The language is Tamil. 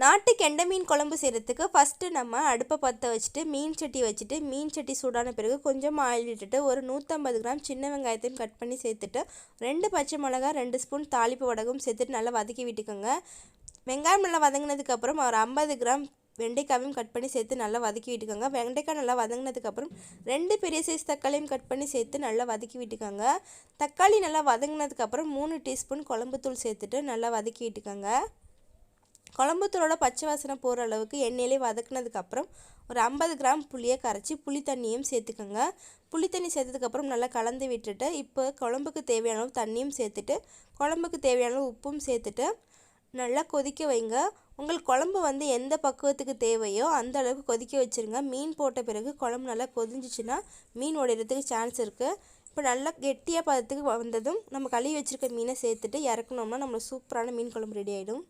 நாட்டு கெண்டை மீன் குழம்பு செய்கிறதுக்கு ஃபஸ்ட்டு நம்ம அடுப்பை பற்ற வச்சுட்டு மீன் சட்டி வச்சுட்டு மீன் சட்டி சூடான பிறகு கொஞ்சமாக ஆயில் விட்டுட்டு ஒரு 150 கிராம் சின்ன வெங்காயத்தையும் கட் பண்ணி சேர்த்துட்டு 2 பச்சை மிளகா 2 ஸ்பூன் தாளிப்பு வடகம் சேர்த்துட்டு நல்லா வதக்கி விட்டுக்கோங்க. வெங்காயம் நல்லா வதங்கினதுக்கப்புறம் ஒரு 50 கிராம் வெண்டைக்காயும் கட் பண்ணி சேர்த்து நல்லா வதக்கி விட்டுக்கோங்க. வெண்டைக்காய் நல்லா வதங்கினதுக்கப்புறம் 2 பெரிய சைஸ் தக்காளியும் கட் பண்ணி சேர்த்து நல்லா வதக்கி விட்டுக்கோங்க. தக்காளி நல்லா வதங்கினதுக்கப்புறம் 3 டீஸ்பூன் குழம்புத்தூள் சேர்த்துட்டு நல்லா வதக்கி விட்டுக்கோங்க. குழம்புத்தூளோட பச்சை வாசனை போகிற அளவுக்கு எண்ணெயிலே வதக்குனதுக்கப்புறம் ஒரு 50 கிராம் புளியை கரைச்சி புளி தண்ணியும் சேர்த்துக்கோங்க. புளி தண்ணி சேர்த்ததுக்கப்புறம் நல்லா கலந்து விட்டுட்டு இப்போ குழம்புக்கு தேவையான அளவு தண்ணியும் சேர்த்துட்டு குழம்புக்கு தேவையான அளவு உப்பும் சேர்த்துட்டு நல்லா கொதிக்க வைங்க. உங்களுக்கு குழம்பு எந்த பக்குவத்துக்கு தேவையோ அந்த அளவுக்கு கொதிக்க வச்சுருங்க. மீன் போட்ட பிறகு குழம்பு நல்லா கொதிஞ்சிச்சுன்னா மீன் உடையிறதுக்கு சான்ஸ் இருக்குது. இப்போ நல்லா கெட்டியாக பதத்துக்கு வந்ததும் நம்ம கழுவி வச்சுருக்க மீனை சேர்த்துட்டு இறக்கணும்னா நம்மளுக்கு சூப்பரான மீன் குழம்பு ரெடி ஆகிடும்.